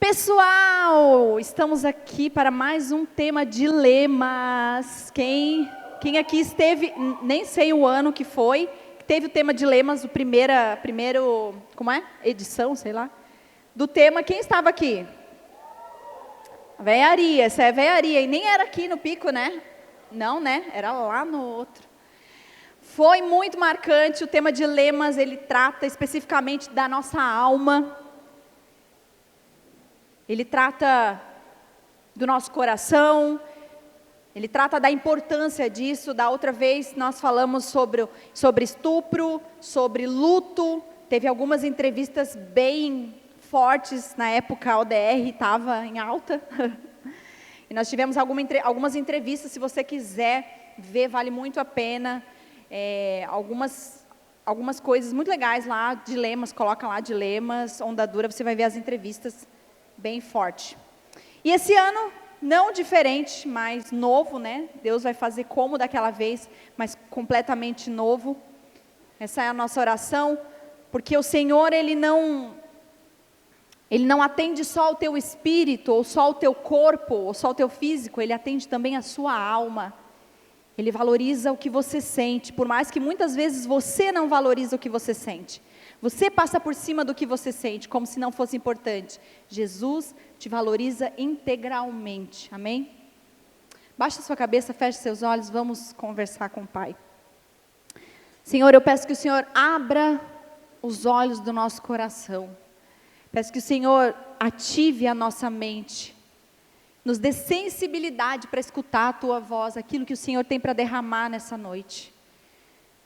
Pessoal, estamos aqui para mais um tema dilemas. Quem aqui esteve, nem sei o ano que foi, teve o tema dilemas, primeiro, como é? Edição, sei lá. Do tema, quem estava aqui? Veiaria, essa é veiaria, e nem era aqui no Pico, né? Não, né? Era lá no outro. Foi muito marcante, o tema dilemas, ele trata especificamente da nossa alma. Ele trata do nosso coração, ele trata da importância disso. Da outra vez nós falamos sobre estupro, sobre luto. Teve algumas entrevistas bem fortes, na época a ODR estava em alta. E nós tivemos algumas entrevistas, se você quiser ver, vale muito a pena. Algumas coisas muito legais lá, dilemas, coloca lá dilemas, onda dura, você vai ver as entrevistas bem forte. E esse ano, não diferente, mas novo, né? Deus vai fazer como daquela vez, mas completamente novo. Essa é a nossa oração, porque o Senhor, Ele não atende só o teu espírito, ou só o teu corpo, ou só o teu físico, Ele atende também a sua alma. Ele valoriza o que você sente, por mais que muitas vezes você não valoriza o que você sente. Você passa por cima do que você sente, como se não fosse importante. Jesus te valoriza integralmente, amém? Baixe sua cabeça, feche seus olhos, vamos conversar com o Pai. Senhor, eu peço que o Senhor abra os olhos do nosso coração. Peço que o Senhor ative a nossa mente. Nos dê sensibilidade para escutar a Tua voz, aquilo que o Senhor tem para derramar nessa noite.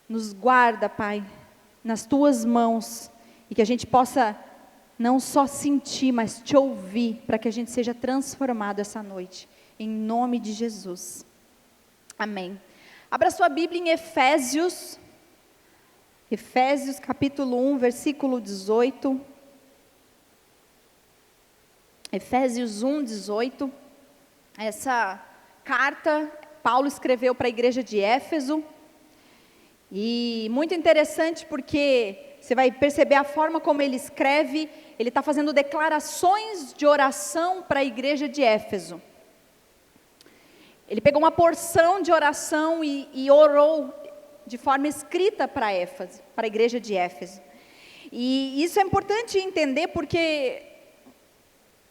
Nos guarda, Pai, nas Tuas mãos, e que a gente possa não só sentir, mas Te ouvir, para que a gente seja transformado essa noite, em nome de Jesus, amém. Abra sua Bíblia em Efésios capítulo 1, versículo 18, Efésios 1, 18, essa carta, Paulo escreveu para a igreja de Éfeso. E muito interessante porque você vai perceber a forma como ele escreve. Ele está fazendo declarações de oração para a igreja de Éfeso. Ele pegou uma porção de oração e orou de forma escrita para a igreja de Éfeso. E isso é importante entender porque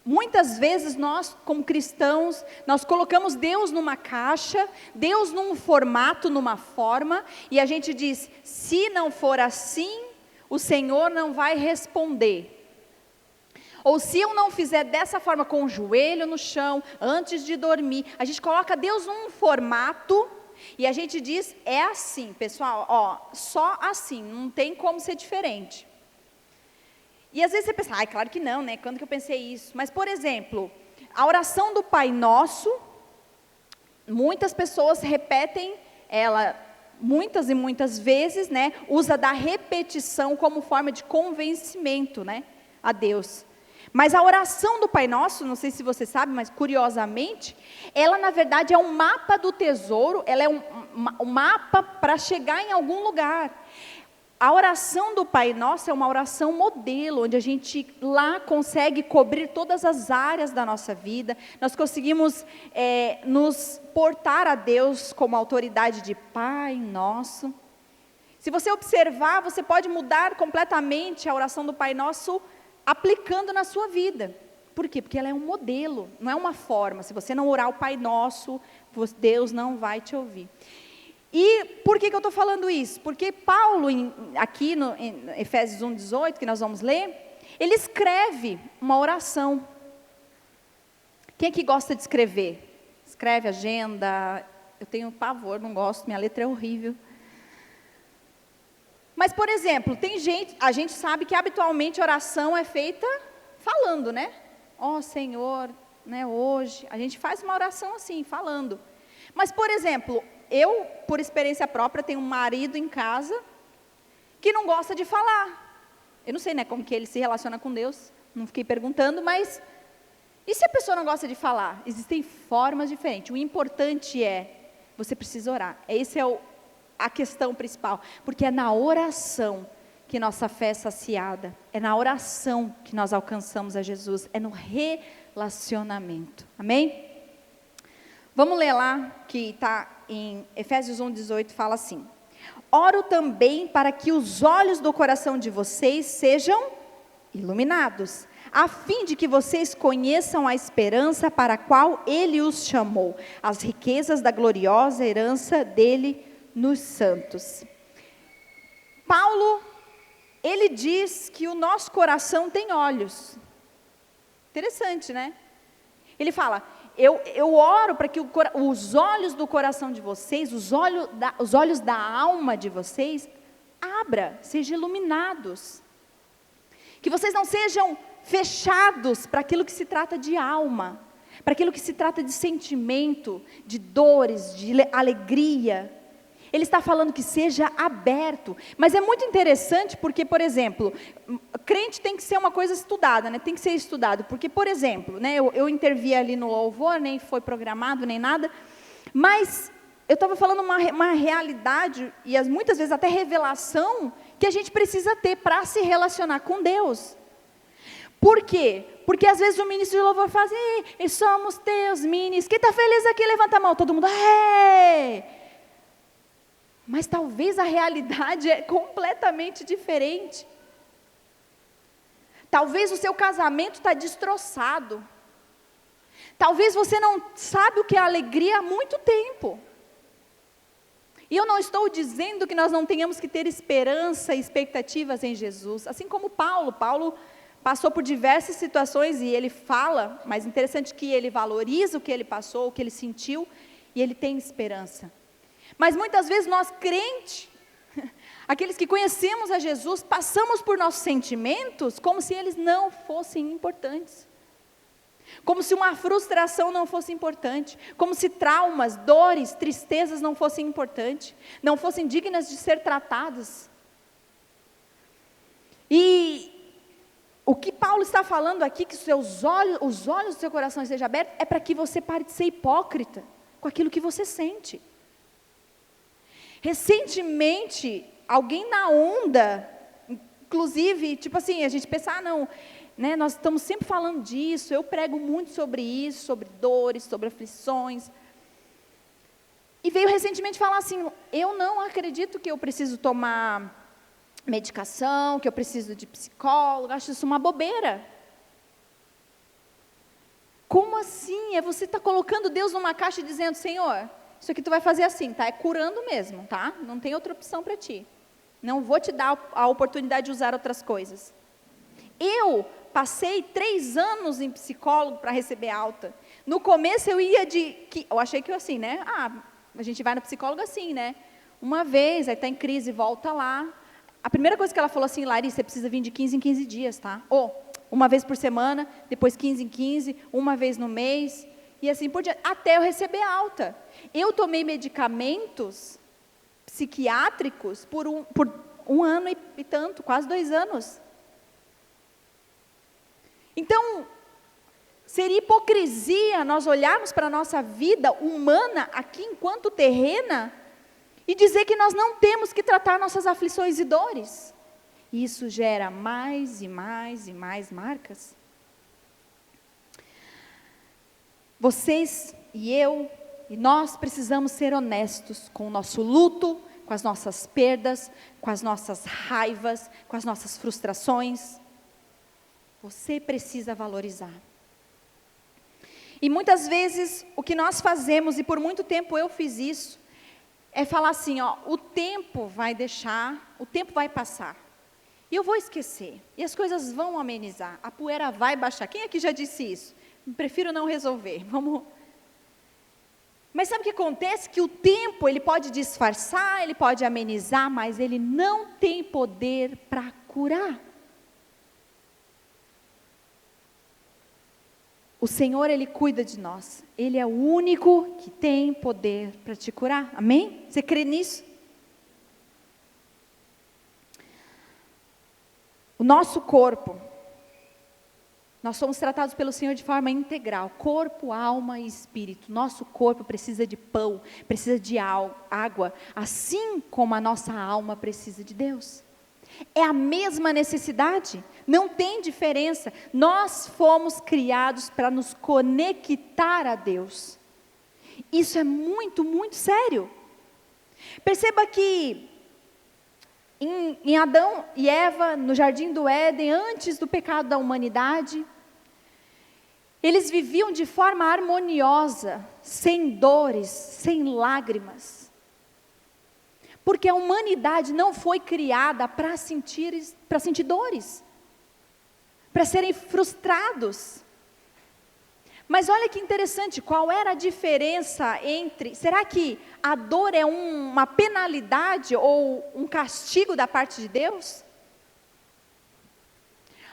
muitas vezes nós, como cristãos, nós colocamos Deus numa caixa, Deus num formato, numa forma, e a gente diz, se não for assim, o Senhor não vai responder. Ou se eu não fizer dessa forma, com o joelho no chão, antes de dormir, a gente coloca Deus num formato, e a gente diz, é assim, pessoal, só assim, não tem como ser diferente. E às vezes você pensa, claro que não, né? Quando que eu pensei isso? Mas, por exemplo, a oração do Pai Nosso, muitas pessoas repetem ela muitas e muitas vezes, né? Usa da repetição como forma de convencimento, né? A Deus. Mas a oração do Pai Nosso, não sei se você sabe, mas curiosamente, ela na verdade é um mapa do tesouro, ela é um mapa para chegar em algum lugar. A oração do Pai Nosso é uma oração modelo, onde a gente lá consegue cobrir todas as áreas da nossa vida. Nós conseguimos nos portar a Deus como autoridade de Pai Nosso. Se você observar, você pode mudar completamente a oração do Pai Nosso aplicando na sua vida. Por quê? Porque ela é um modelo, não é uma forma. Se você não orar o Pai Nosso, Deus não vai te ouvir. E por que eu estou falando isso? Porque Paulo, aqui em Efésios 1, 18, que nós vamos ler, ele escreve uma oração. Quem é que gosta de escrever? Escreve agenda. Eu tenho pavor, não gosto, minha letra é horrível. Mas, por exemplo, a gente sabe que habitualmente oração é feita falando, né? Senhor, né, hoje, a gente faz uma oração assim, falando. Mas, por exemplo, eu, por experiência própria, tenho um marido em casa que não gosta de falar. Eu não sei, né, como que ele se relaciona com Deus, não fiquei perguntando, mas e se a pessoa não gosta de falar? Existem formas diferentes. O importante é, você precisa orar. Essa é a questão principal, porque é na oração que nossa fé é saciada. É na oração que nós alcançamos a Jesus. É no relacionamento. Amém? Vamos ler lá, que está em Efésios 1:18, fala assim: oro também para que os olhos do coração de vocês sejam iluminados, a fim de que vocês conheçam a esperança para a qual Ele os chamou, as riquezas da gloriosa herança dele nos santos. Paulo, ele diz que o nosso coração tem olhos. Interessante, né? Ele fala, eu oro para que os olhos do coração de vocês, os olhos da alma de vocês, sejam iluminados. Que vocês não sejam fechados para aquilo que se trata de alma, para aquilo que se trata de sentimento, de dores, de alegria. Ele está falando que seja aberto. Mas é muito interessante porque, por exemplo, crente tem que ser uma coisa estudada, né? Tem que ser estudado. Porque, por exemplo, né, eu intervi ali no louvor, nem foi programado, nem nada. Mas eu estava falando uma realidade, e muitas vezes até revelação, que a gente precisa ter para se relacionar com Deus. Por quê? Porque às vezes o ministro de louvor faz, e somos teus minis, quem está feliz aqui, levanta a mão, todo mundo, mas talvez a realidade é completamente diferente. Talvez o seu casamento está destroçado. Talvez você não sabe o que é alegria há muito tempo. E eu não estou dizendo que nós não tenhamos que ter esperança e expectativas em Jesus. Assim como Paulo passou por diversas situações e ele fala, mas interessante que ele valoriza o que ele passou, o que ele sentiu, e ele tem esperança. Mas muitas vezes nós crentes, aqueles que conhecemos a Jesus, passamos por nossos sentimentos como se eles não fossem importantes. Como se uma frustração não fosse importante, como se traumas, dores, tristezas não fossem importantes, não fossem dignas de ser tratadas. E o que Paulo está falando aqui, que os olhos do seu coração estejam abertos, é para que você pare de ser hipócrita com aquilo que você sente. Recentemente, alguém na onda, inclusive, tipo assim, a gente pensa, não, né, nós estamos sempre falando disso, eu prego muito sobre isso, sobre dores, sobre aflições. E veio recentemente falar assim, eu não acredito que eu preciso tomar medicação, que eu preciso de psicólogo, acho isso uma bobeira. Como assim? Você está colocando Deus numa caixa e dizendo, Senhor, isso aqui tu vai fazer assim, tá? É curando mesmo, tá? Não tem outra opção para ti. Não vou te dar a oportunidade de usar outras coisas. Eu passei 3 anos em psicólogo para receber alta. No começo eu ia eu achei que eu assim, né? A gente vai no psicólogo assim, né? Uma vez, aí está em crise, volta lá. A primeira coisa que ela falou assim, Larissa, você precisa vir de 15 em 15 dias, tá? Uma vez por semana, depois 15 em 15, uma vez no mês, e assim por diante, até eu receber alta. Eu tomei medicamentos psiquiátricos por um ano e tanto, quase 2 anos. Então, seria hipocrisia nós olharmos para a nossa vida humana, aqui enquanto terrena, e dizer que nós não temos que tratar nossas aflições e dores. Isso gera mais e mais e mais marcas. Vocês e eu, e nós precisamos ser honestos com o nosso luto, com as nossas perdas, com as nossas raivas, com as nossas frustrações. Você precisa valorizar. E muitas vezes o que nós fazemos, e por muito tempo eu fiz isso, é falar assim, o tempo vai passar. E eu vou esquecer. E as coisas vão amenizar. A poeira vai baixar. Quem aqui já disse isso? Prefiro não resolver. Mas sabe o que acontece? Que o tempo, ele pode disfarçar, ele pode amenizar, mas ele não tem poder para curar. O Senhor, Ele cuida de nós. Ele é o único que tem poder para te curar. Amém? Você crê nisso? O nosso corpo, nós somos tratados pelo Senhor de forma integral. Corpo, alma e espírito. Nosso corpo precisa de pão, precisa de água, assim como a nossa alma precisa de Deus. É a mesma necessidade, não tem diferença. Nós fomos criados para nos conectar a Deus. Isso é muito, muito sério. Perceba que em Adão e Eva, no jardim do Éden, antes do pecado da humanidade, eles viviam de forma harmoniosa, sem dores, sem lágrimas. Porque a humanidade não foi criada para sentir dores, para serem frustrados. Mas olha que interessante, qual era a diferença entre... Será que a dor é uma penalidade ou um castigo da parte de Deus?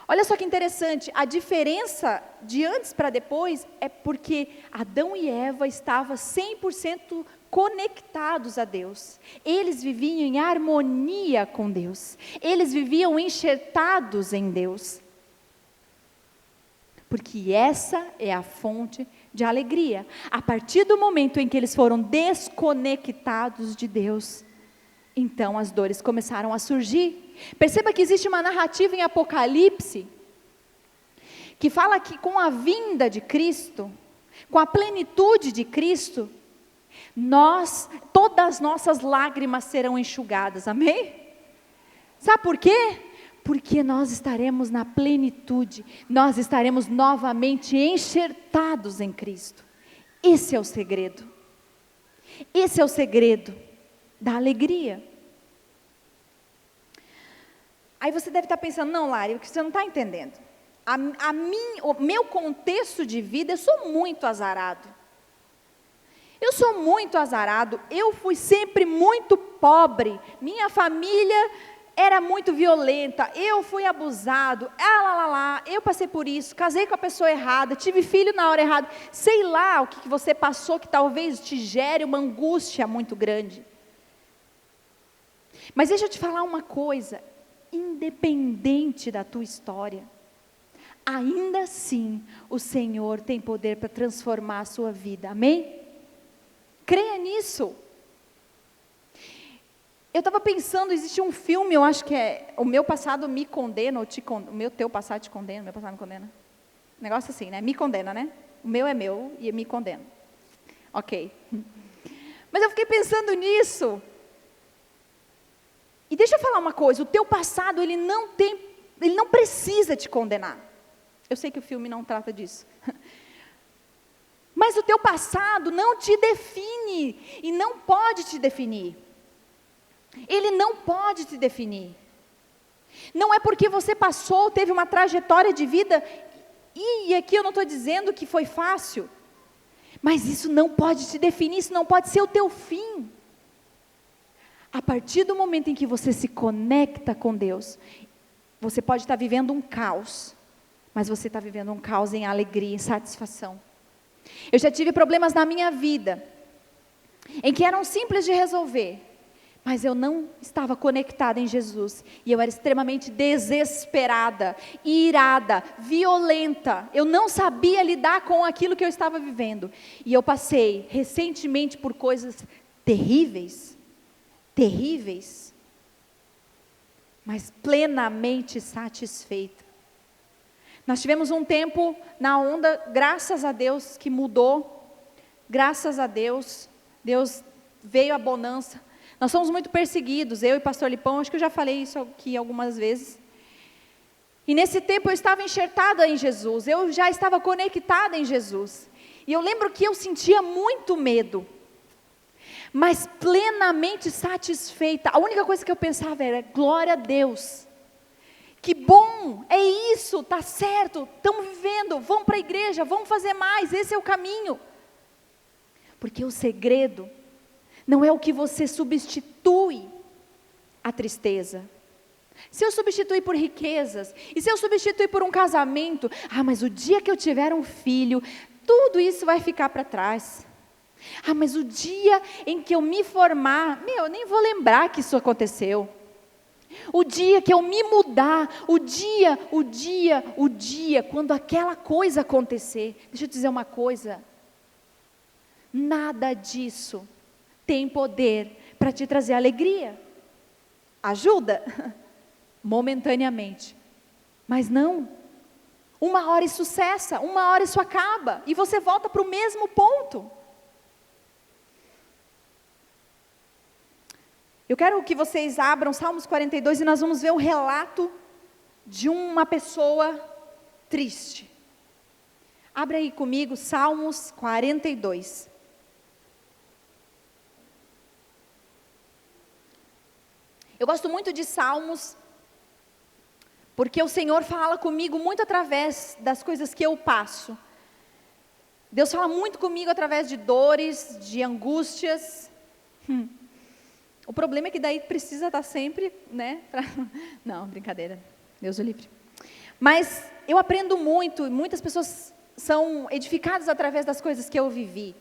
Olha só que interessante, a diferença de antes para depois é porque Adão e Eva estavam 100% conectados a Deus. Eles viviam em harmonia com Deus. Eles viviam enxertados em Deus. Porque essa é a fonte de alegria. A partir do momento em que eles foram desconectados de Deus, então as dores começaram a surgir. Perceba que existe uma narrativa em Apocalipse, que fala que com a vinda de Cristo, com a plenitude de Cristo, todas as nossas lágrimas serão enxugadas, amém? Sabe por quê? Porque nós estaremos na plenitude, nós estaremos novamente enxertados em Cristo. Esse é o segredo. Esse é o segredo da alegria. Aí você deve estar pensando, não, Lari, você não está entendendo. O meu contexto de vida, eu sou muito azarado. Eu fui sempre muito pobre, minha família era muito violenta, eu fui abusado, eu passei por isso, casei com a pessoa errada, tive filho na hora errada, sei lá o que você passou que talvez te gere uma angústia muito grande. Mas deixa eu te falar uma coisa, independente da tua história, ainda assim o Senhor tem poder para transformar a sua vida, amém? Creia nisso. Eu estava pensando, existe um filme, eu acho que é O Meu Passado Me Condena, ou Teu Passado Te Condena, Meu Passado Me Condena. Negócio assim, né? Me condena, né? O meu é meu e me condena. Ok. Mas eu fiquei pensando nisso. E deixa eu falar uma coisa, o teu passado, ele não precisa te condenar. Eu sei que o filme não trata disso. Mas o teu passado não te define, e não pode te definir. Ele não pode te definir. Não é porque você passou, teve uma trajetória de vida, e aqui eu não estou dizendo que foi fácil, mas isso não pode te definir, isso não pode ser o teu fim. A partir do momento em que você se conecta com Deus, você pode estar vivendo um caos, mas você está vivendo um caos em alegria, em satisfação. Eu já tive problemas na minha vida, em que eram simples de resolver, mas eu não estava conectada em Jesus, e eu era extremamente desesperada, irada, violenta, eu não sabia lidar com aquilo que eu estava vivendo, e eu passei recentemente por coisas terríveis, mas plenamente satisfeita. Nós tivemos um tempo na onda, graças a Deus, que mudou, graças a Deus, Deus veio a bonança. Nós somos muito perseguidos, eu e pastor Lipão, acho que eu já falei isso aqui algumas vezes. E nesse tempo eu estava enxertada em Jesus, eu já estava conectada em Jesus. E eu lembro que eu sentia muito medo, mas plenamente satisfeita. A única coisa que eu pensava era, glória a Deus. Que bom, é isso, está certo, estamos vivendo, vamos para a igreja, vamos fazer mais, esse é o caminho. Porque o segredo não é o que você substitui a tristeza. Se eu substituir por riquezas, e se eu substituir por um casamento, mas o dia que eu tiver um filho, tudo isso vai ficar para trás. Mas o dia em que eu me formar, eu nem vou lembrar que isso aconteceu. O dia que eu me mudar, o dia, quando aquela coisa acontecer, deixa eu dizer uma coisa, nada disso tem poder para te trazer alegria. Ajuda? momentaneamente. Mas não, uma hora isso cessa, uma hora isso acaba, e você volta para o mesmo ponto. Eu quero que vocês abram Salmos 42 e nós vamos ver o relato de uma pessoa triste. Abre aí comigo, Salmos 42. Eu gosto muito de Salmos, porque o Senhor fala comigo muito através das coisas que eu passo. Deus fala muito comigo através de dores, de angústias. O problema é que daí precisa estar sempre, né? Não, brincadeira, Deus o livre. Mas eu aprendo muito, e muitas pessoas são edificadas através das coisas que eu vivi.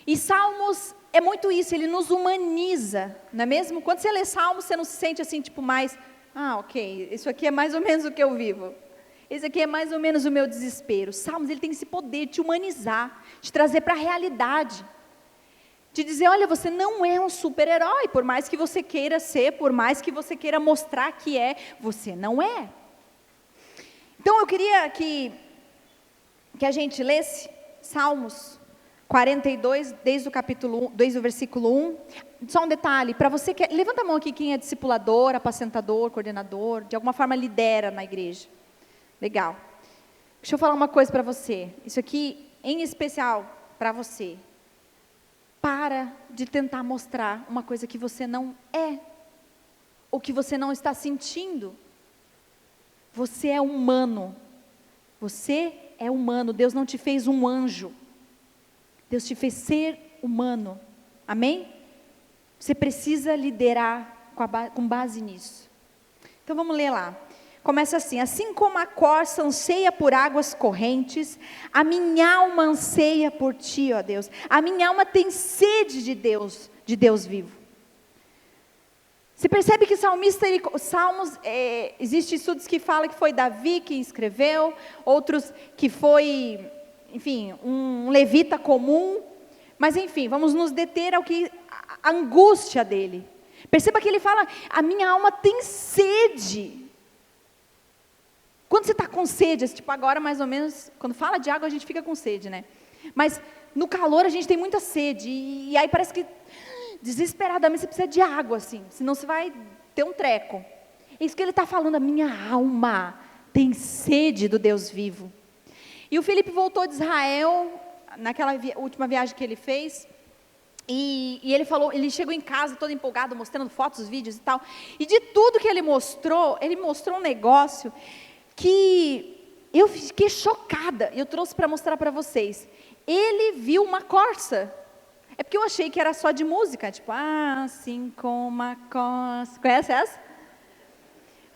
E Salmos é muito isso, ele nos humaniza, não é mesmo? Quando você lê Salmos, você não se sente assim, tipo mais, ok, isso aqui é mais ou menos o que eu vivo. Esse aqui é mais ou menos o meu desespero. Salmos, ele tem esse poder de te humanizar, de trazer para a realidade. De dizer, olha, você não é um super-herói, por mais que você queira ser, por mais que você queira mostrar que é, você não é. Então eu queria que a gente lesse Salmos 42, desde o versículo 1. Só um detalhe, para você que levanta a mão aqui quem é discipulador, apacentador, coordenador, de alguma forma lidera na igreja. Legal. Deixa eu falar uma coisa para você, isso aqui em especial para você. Para de tentar mostrar uma coisa que você não é, ou que você não está sentindo. Você é humano, Deus não te fez um anjo, Deus te fez ser humano, amém? Você precisa liderar com base nisso. Então vamos ler lá. Começa assim: assim como a corça anseia por águas correntes, a minha alma anseia por ti, ó Deus. A minha alma tem sede de Deus vivo. Você percebe que Salmos, existem estudos que falam que foi Davi que escreveu, outros que foi, enfim, um levita comum. Mas enfim, vamos nos deter ao que a angústia dele. Perceba que ele fala, a minha alma tem sede. Quando você está com sede, tipo agora mais ou menos, quando fala de água a gente fica com sede, né? Mas no calor a gente tem muita sede, e aí parece que desesperadamente você precisa de água, assim, senão você vai ter um treco. É isso que ele está falando, a minha alma tem sede do Deus vivo. E o Felipe voltou de Israel, naquela última viagem que ele fez, e ele falou, ele chegou em casa todo empolgado, mostrando fotos, vídeos e tal, e de tudo que ele mostrou um negócio que eu fiquei chocada, eu trouxe para mostrar para vocês. Ele viu uma corça. É porque eu achei que era só de música, tipo, assim como a corça. Conhece essa?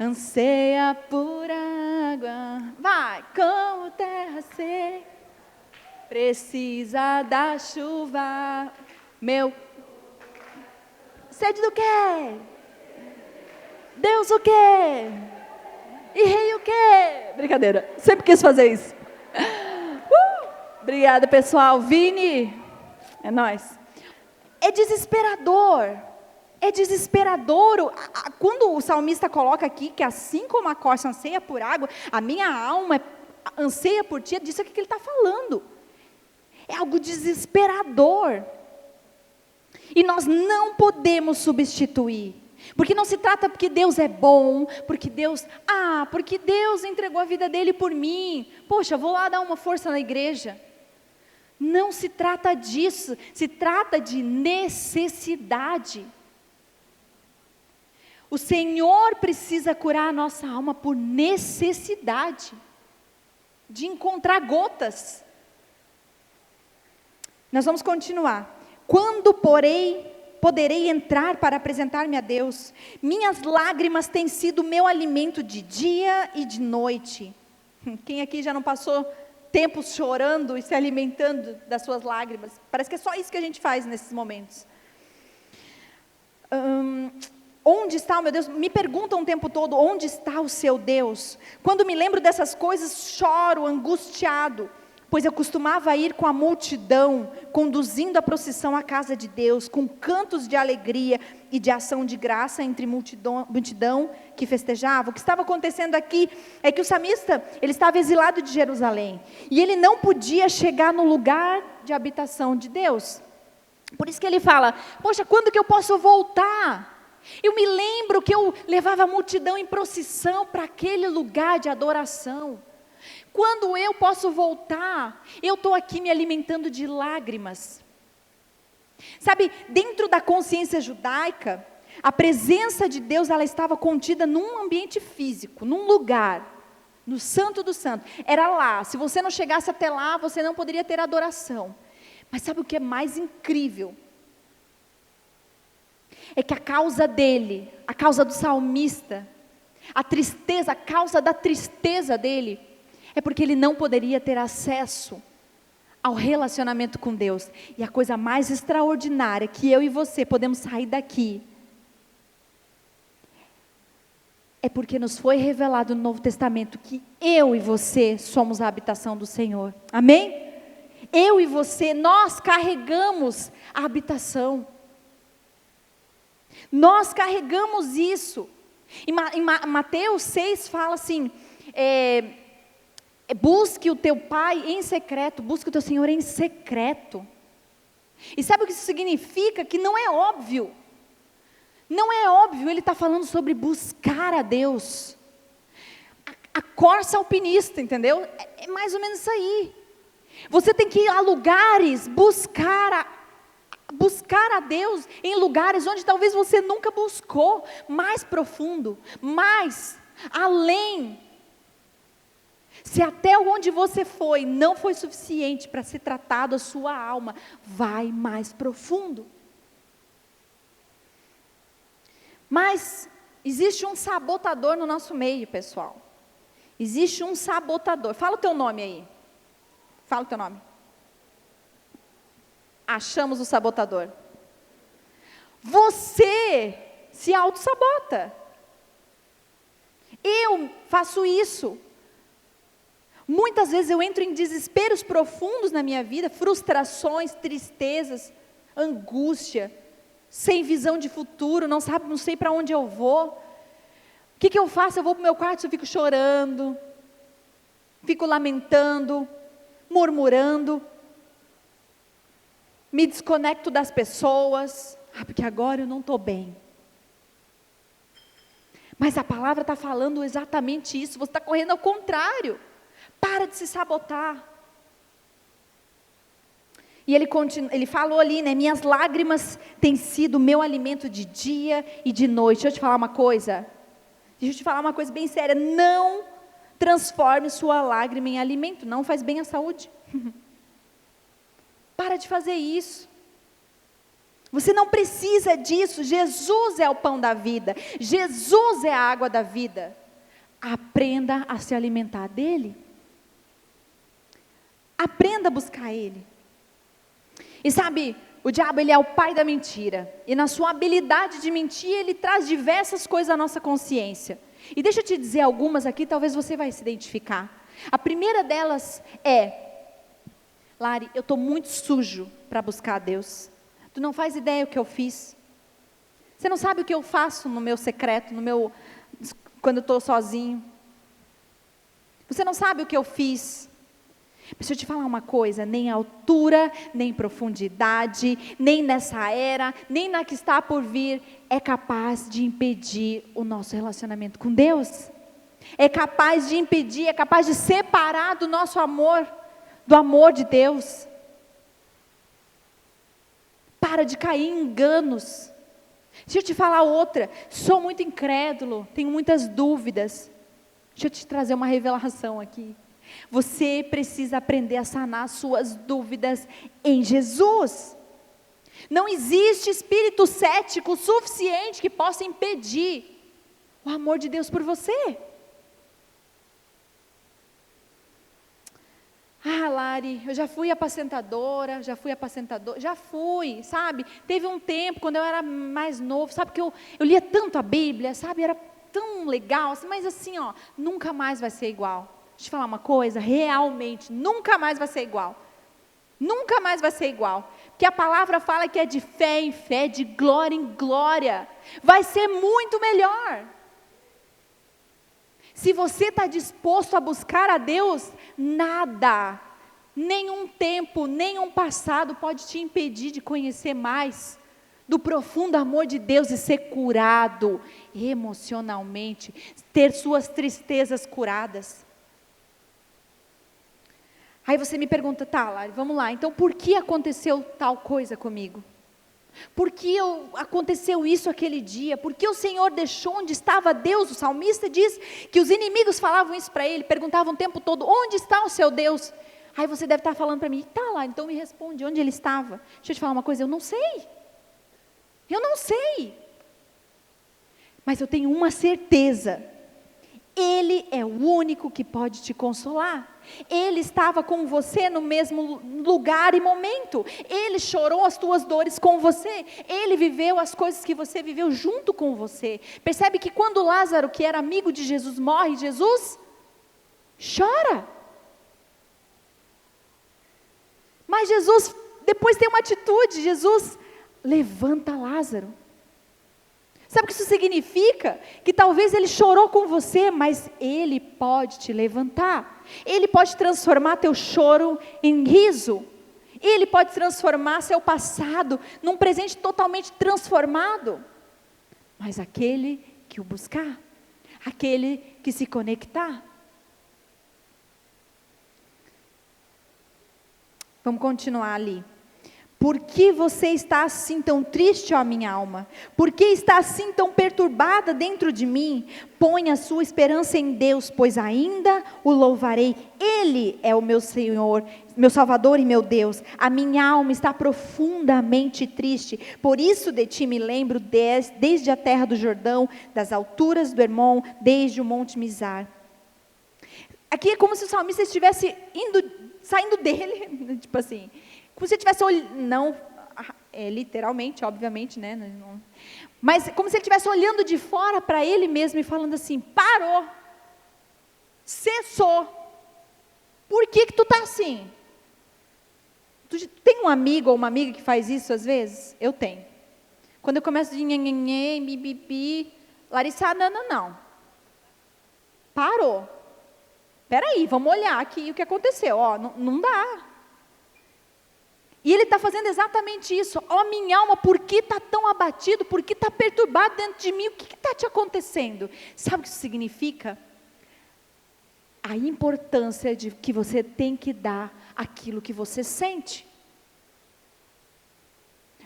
Anseia por água, vai, como terra seca, precisa da chuva, meu. Sede do quê? Deus o quê? E rei o quê? Brincadeira, sempre quis fazer isso. Obrigada, pessoal. Vini, é nóis. É desesperador. Quando o salmista coloca aqui que assim como a corça anseia por água, a minha alma anseia por ti, é disso aqui que ele está falando. É algo desesperador. E nós não podemos substituir. Porque não se trata porque Deus é bom, porque Deus entregou a vida dele por mim. Poxa, vou lá dar uma força na igreja. Não se trata disso, se trata de necessidade. O Senhor precisa curar a nossa alma por necessidade, de encontrar gotas. Nós vamos continuar. Quando, porém, poderei entrar para apresentar-me a Deus? Minhas lágrimas têm sido meu alimento de dia e de noite. Quem aqui já não passou tempos chorando e se alimentando das suas lágrimas? Parece que é só isso que a gente faz nesses momentos. Onde está o meu Deus? Me perguntam o tempo todo, onde está o seu Deus? Quando me lembro dessas coisas, choro angustiado, pois eu costumava ir com a multidão, conduzindo a procissão à casa de Deus, com cantos de alegria e de ação de graça entre multidão que festejava. O que estava acontecendo aqui é que o salmista, ele estava exilado de Jerusalém, e ele não podia chegar no lugar de habitação de Deus. Por isso que ele fala: poxa, quando que eu posso voltar? Eu me lembro que eu levava a multidão em procissão para aquele lugar de adoração. Quando eu posso voltar? Eu estou aqui me alimentando de lágrimas. Sabe, dentro da consciência judaica, a presença de Deus, ela estava contida num ambiente físico, num lugar, no Santo do Santo. Era lá. Se você não chegasse até lá, você não poderia ter adoração. Mas sabe o que é mais incrível? É que a causa dele, a causa do salmista, a causa da tristeza dele, é porque ele não poderia ter acesso ao relacionamento com Deus. E a coisa mais extraordinária que eu e você podemos sair daqui, é porque nos foi revelado no Novo Testamento que eu e você somos a habitação do Senhor. Amém? Eu e você, nós carregamos a habitação. Nós carregamos isso. Em Mateus 6 fala assim, busque o teu Pai em secreto, busque o teu Senhor em secreto. E sabe o que isso significa? Que não é óbvio. Não é óbvio, ele está falando sobre buscar a Deus. A corça alpinista, entendeu? É mais ou menos isso aí. Você tem que ir a lugares, buscar a Deus em lugares onde talvez você nunca buscou, mais profundo, mais além. Se até onde você foi não foi suficiente para ser tratado a sua alma, vai mais profundo. Mas existe um sabotador no nosso meio, pessoal. Existe um sabotador. Fala o teu nome aí. Fala o teu nome. Achamos o sabotador. Você se auto-sabota. Eu faço isso. Muitas vezes eu entro em desesperos profundos na minha vida, frustrações, tristezas, angústia, sem visão de futuro, não sei para onde eu vou. O que eu faço? Eu vou para o meu quarto, eu fico chorando, fico lamentando, murmurando, me desconecto das pessoas, porque agora eu não estou bem. Mas a palavra está falando exatamente isso, você está correndo ao contrário. Para de se sabotar. E ele falou ali, né? Minhas lágrimas têm sido meu alimento de dia e de noite. Deixa eu te falar uma coisa. Bem séria. Não transforme sua lágrima em alimento. Não faz bem à saúde. Para de fazer isso. Você não precisa disso. Jesus é o pão da vida. Jesus é a água da vida. Aprenda a se alimentar dele. Aprenda a buscar ele. E sabe, o diabo, ele é o pai da mentira. E na sua habilidade de mentir, ele traz diversas coisas à nossa consciência. E deixa eu te dizer algumas aqui, talvez você vai se identificar. A primeira delas é: Lari, eu estou muito sujo para buscar a Deus. Tu não faz ideia o que eu fiz. Você não sabe o que eu faço no meu secreto, quando eu estou sozinho. Você não sabe o que eu fiz. Mas deixa eu te falar uma coisa, nem altura, nem profundidade, nem nessa era, nem na que está por vir, é capaz de impedir o nosso relacionamento com Deus. É capaz de impedir, é capaz de separar do nosso amor, do amor de Deus. Para de cair em enganos. Deixa eu te falar outra, sou muito incrédulo, tenho muitas dúvidas. Deixa eu te trazer uma revelação aqui. Você precisa aprender a sanar suas dúvidas em Jesus. Não existe espírito cético suficiente que possa impedir o amor de Deus por você. Lari, eu já fui apacentadora, sabe? Teve um tempo, quando eu era mais novo, sabe, que eu lia tanto a Bíblia, sabe? Era tão legal, mas assim, nunca mais vai ser igual. Deixa eu te falar uma coisa, realmente, nunca mais vai ser igual. Nunca mais vai ser igual. Porque a palavra fala que é de fé em fé, de glória em glória. Vai ser muito melhor. Se você está disposto a buscar a Deus, nada, nenhum tempo, nenhum passado pode te impedir de conhecer mais do profundo amor de Deus e ser curado emocionalmente, ter suas tristezas curadas. Aí você me pergunta, tá, Lari, vamos lá, então por que aconteceu tal coisa comigo? Por que aconteceu isso aquele dia? Por que o Senhor deixou onde estava Deus? O salmista diz que os inimigos falavam isso para ele, perguntavam o tempo todo, onde está o seu Deus? Aí você deve estar falando para mim, tá lá, então me responde, onde ele estava? Deixa eu te falar uma coisa, eu não sei. Eu não sei. Mas eu tenho uma certeza, Ele é o único que pode te consolar. Ele estava com você no mesmo lugar e momento. Ele chorou as tuas dores com você. Ele viveu as coisas que você viveu junto com você. Percebe que quando Lázaro, que era amigo de Jesus, morre, Jesus chora. Mas Jesus depois tem uma atitude. Jesus levanta Lázaro. Sabe o que isso significa? Que talvez ele chorou com você, mas ele pode te levantar. Ele pode transformar teu choro em riso. Ele pode transformar seu passado num presente totalmente transformado. Mas aquele que o buscar, aquele que se conectar. Vamos continuar ali. Por que você está assim tão triste, ó minha alma? Por que está assim tão perturbada dentro de mim? Põe a sua esperança em Deus, pois ainda o louvarei. Ele é o meu Senhor, meu Salvador e meu Deus. A minha alma está profundamente triste. Por isso de ti me lembro desde a terra do Jordão, das alturas do Hermon, desde o monte Mizar. Aqui é como se o salmista estivesse saindo dele, tipo assim... Como se ele estivesse olhando, não literalmente, obviamente, né? Mas como se ele estivesse olhando de fora para ele mesmo e falando assim, parou, cessou, por que tu está assim? Tu tem um amigo ou uma amiga que faz isso às vezes? Eu tenho. Quando eu começo de nhenhenhê, bibibi, Larissa, não, parou, peraí, vamos olhar aqui o que aconteceu, ó, não dá. E ele está fazendo exatamente isso. Ó minha alma, por que está tão abatido? Por que está perturbado dentro de mim? O que está te acontecendo? Sabe o que isso significa? A importância de que você tem que dar aquilo que você sente.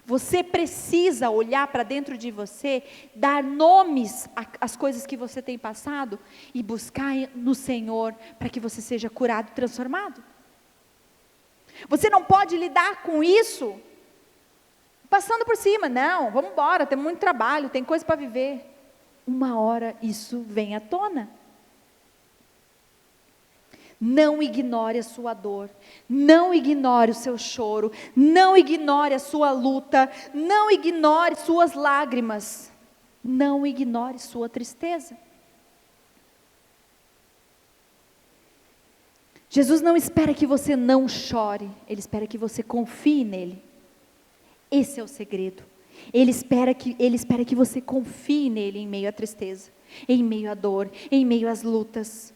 Você precisa olhar para dentro de você, dar nomes às coisas que você tem passado e buscar no Senhor para que você seja curado e transformado. Você não pode lidar com isso passando por cima. Não, vamos embora, tem muito trabalho, tem coisa para viver. Uma hora isso vem à tona. Não ignore a sua dor, não ignore o seu choro, não ignore a sua luta, não ignore suas lágrimas, não ignore sua tristeza. Jesus não espera que você não chore, Ele espera que você confie nele. Esse é o segredo. Ele espera que você confie nele em meio à tristeza, em meio à dor, em meio às lutas.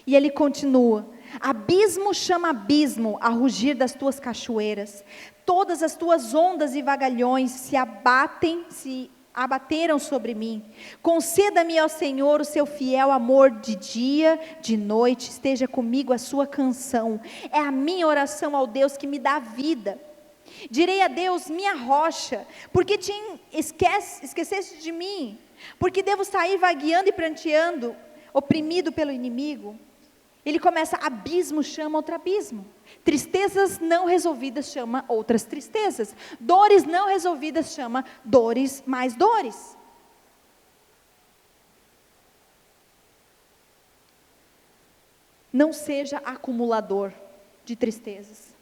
E ele continua, abismo chama abismo a rugir das tuas cachoeiras, todas as tuas ondas e vagalhões se abateram sobre mim. Conceda-me ao Senhor o seu fiel amor de dia, de noite, esteja comigo a sua canção. É a minha oração ao Deus que me dá vida. Direi a Deus, minha rocha, porque esqueceste de mim? Porque devo sair vagueando e pranteando, oprimido pelo inimigo? Ele começa, abismo chama outro abismo. Tristezas não resolvidas chama outras tristezas. Dores não resolvidas chama dores mais dores. Não seja acumulador de tristezas.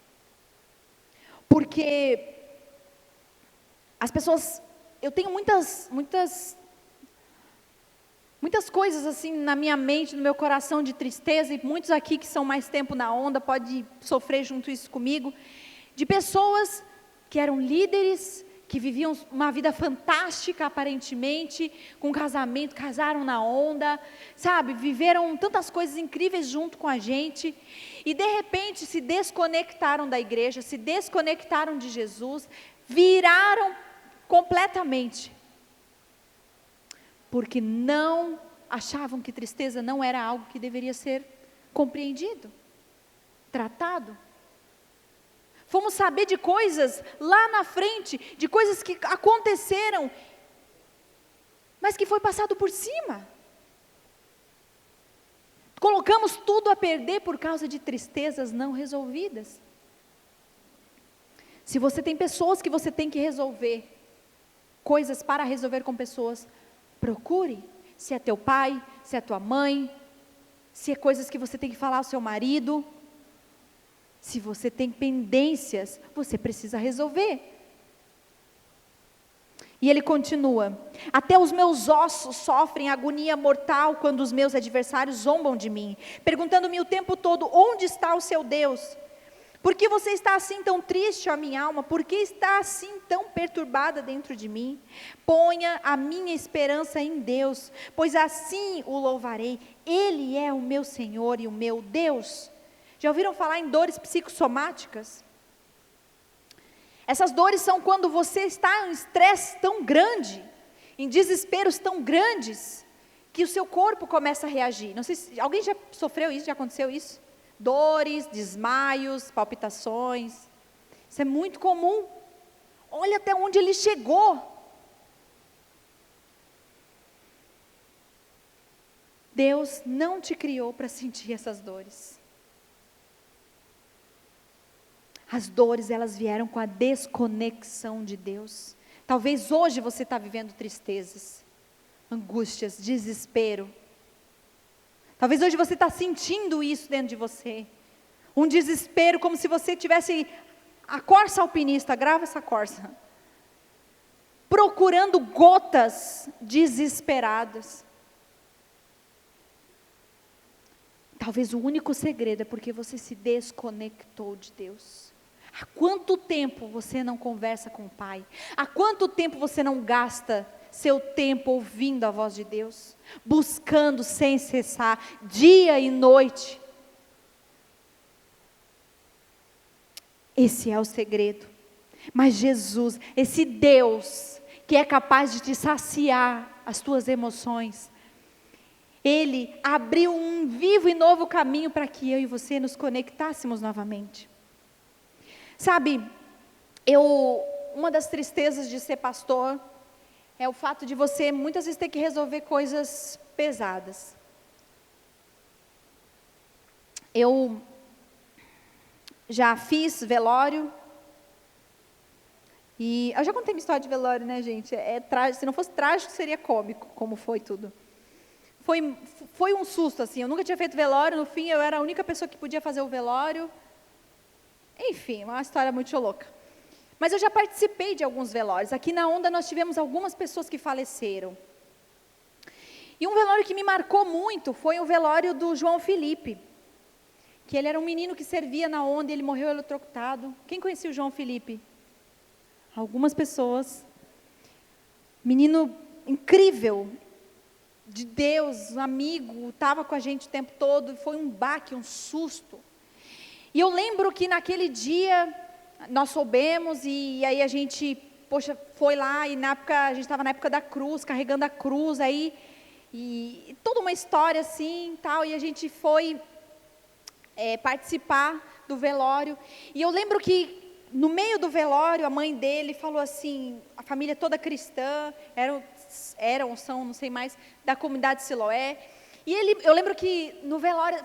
Porque as pessoas, eu tenho muitas Muitas coisas assim na minha mente, no meu coração de tristeza, e muitos aqui que são mais tempo na onda, podem sofrer junto isso comigo, de pessoas que eram líderes, que viviam uma vida fantástica aparentemente, com casamento, casaram na onda, sabe, viveram tantas coisas incríveis junto com a gente, e de repente se desconectaram da igreja, se desconectaram de Jesus, viraram completamente, porque não achavam que tristeza não era algo que deveria ser compreendido, tratado. Fomos saber de coisas lá na frente, de coisas que aconteceram, mas que foi passado por cima. Colocamos tudo a perder por causa de tristezas não resolvidas. Se você tem pessoas que você tem que resolver, coisas para resolver com pessoas, procure, se é teu pai, se é tua mãe, se é coisas que você tem que falar ao seu marido, se você tem pendências, você precisa resolver. E ele continua, até os meus ossos sofrem agonia mortal quando os meus adversários zombam de mim, perguntando-me o tempo todo, onde está o seu Deus? Por que você está assim tão triste, ó minha alma? Por que está assim tão perturbada dentro de mim? Ponha a minha esperança em Deus, pois assim o louvarei. Ele é o meu Senhor e o meu Deus. Já ouviram falar em dores psicossomáticas? Essas dores são quando você está em um estresse tão grande, em desesperos tão grandes, que o seu corpo começa a reagir. Não sei se alguém já sofreu isso, já aconteceu isso? Dores, desmaios, palpitações, isso é muito comum. Olha até onde ele chegou. Deus não te criou para sentir essas dores. As dores, elas vieram com a desconexão de Deus. Talvez hoje você está vivendo tristezas, angústias, desespero. Talvez hoje você está sentindo isso dentro de você. Um desespero, como se você tivesse a corça alpinista, grava essa corça. Procurando gotas desesperadas. Talvez o único segredo é porque você se desconectou de Deus. Há quanto tempo você não conversa com o Pai? Há quanto tempo você não gasta seu tempo ouvindo a voz de Deus? Buscando sem cessar, dia e noite. Esse é o segredo. Mas Jesus, esse Deus, que é capaz de te saciar as tuas emoções, Ele abriu um vivo e novo caminho para que eu e você nos conectássemos novamente. Sabe, uma das tristezas de ser pastor é o fato de você muitas vezes ter que resolver coisas pesadas. Eu já fiz velório, e eu já contei minha história de velório, né, gente? Se não fosse trágico, seria cômico, como foi tudo. Foi um susto, assim, eu nunca tinha feito velório, no fim eu era a única pessoa que podia fazer o velório. Enfim, uma história muito louca. Mas eu já participei de alguns velórios. Aqui na Onda nós tivemos algumas pessoas que faleceram. E um velório que me marcou muito foi o velório do João Felipe, que ele era um menino que servia na Onda e ele morreu eletrocutado. Quem conhecia o João Felipe? Algumas pessoas. Menino incrível, de Deus, um amigo, estava com a gente o tempo todo, foi um baque, um susto. E eu lembro que naquele dia, nós soubemos, e aí a gente, foi lá, e na época, a gente estava na época da cruz, carregando a cruz, aí, e toda uma história assim, tal, e a gente foi participar do velório, e eu lembro que, no meio do velório, a mãe dele falou assim, a família toda cristã, são, não sei mais, da comunidade Siloé, e eu lembro que no velório,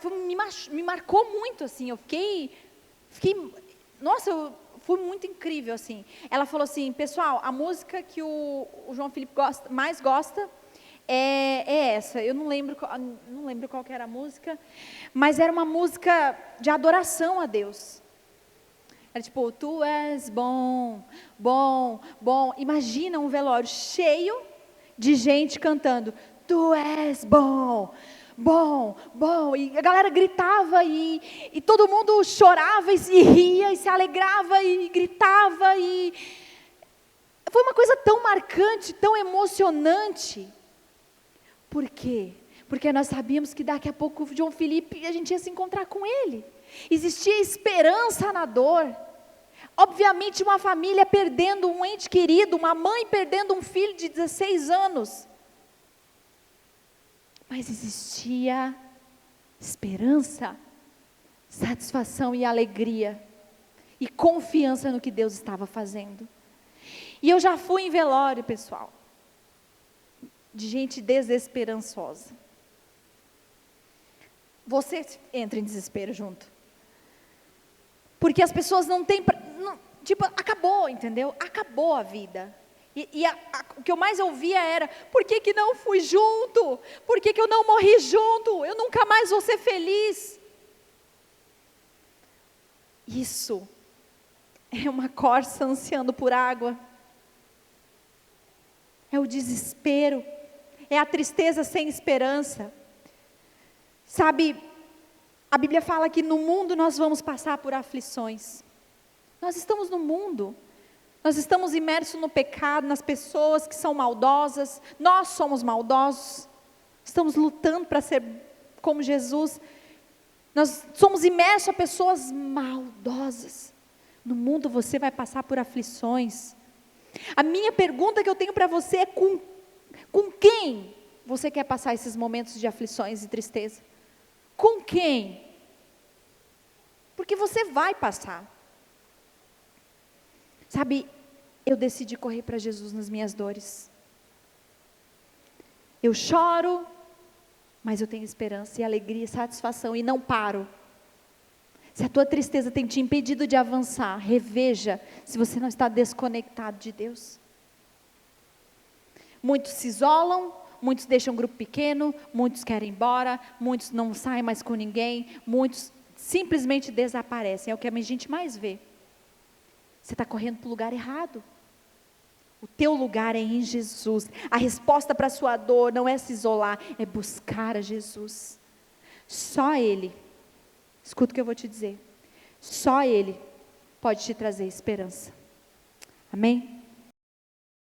me marcou muito, assim, eu fiquei, nossa, foi muito incrível, assim. Ela falou assim, pessoal, a música que o João Felipe mais gosta é essa, eu não lembro qual que era a música, mas era uma música de adoração a Deus. Era tipo, tu és bom, bom, bom. Imagina um velório cheio de gente cantando, tu tu és bom, bom, bom. E a galera gritava e todo mundo chorava e ria e se alegrava e gritava. E foi uma coisa tão marcante, tão emocionante. Por quê? Porque nós sabíamos que daqui a pouco o João Felipe, a gente ia se encontrar com ele. Existia esperança na dor. Obviamente uma família perdendo um ente querido, uma mãe perdendo um filho de 16 anos. Mas existia esperança, satisfação e alegria. E confiança no que Deus estava fazendo. E eu já fui em velório, pessoal, de gente desesperançosa. Você entra em desespero junto. Porque as pessoas não têm, tipo, acabou, entendeu? Acabou a vida. O que eu mais ouvia era, por que não fui junto? Por que eu não morri junto? Eu nunca mais vou ser feliz. Isso é uma corça ansiando por água. É o desespero, é a tristeza sem esperança. Sabe, a Bíblia fala que no mundo nós vamos passar por aflições. Nós estamos no mundo, nós estamos imersos no pecado, nas pessoas que são maldosas, nós somos maldosos, estamos lutando para ser como Jesus, nós somos imersos a pessoas maldosas. No mundo você vai passar por aflições. A minha pergunta que eu tenho para você é com quem você quer passar esses momentos de aflições e tristeza? Com quem? Porque você vai passar. Sabe, eu decidi correr para Jesus nas minhas dores. Eu choro, mas eu tenho esperança e alegria e satisfação e não paro. Se a tua tristeza tem te impedido de avançar, reveja se você não está desconectado de Deus. Muitos se isolam, muitos deixam um grupo pequeno, muitos querem ir embora, muitos não saem mais com ninguém, muitos simplesmente desaparecem, é o que a gente mais vê. Você está correndo para o lugar errado. O teu lugar é em Jesus. A resposta para a sua dor não é se isolar, é buscar a Jesus. Só Ele, escuta o que eu vou te dizer, só Ele pode te trazer esperança. Amém?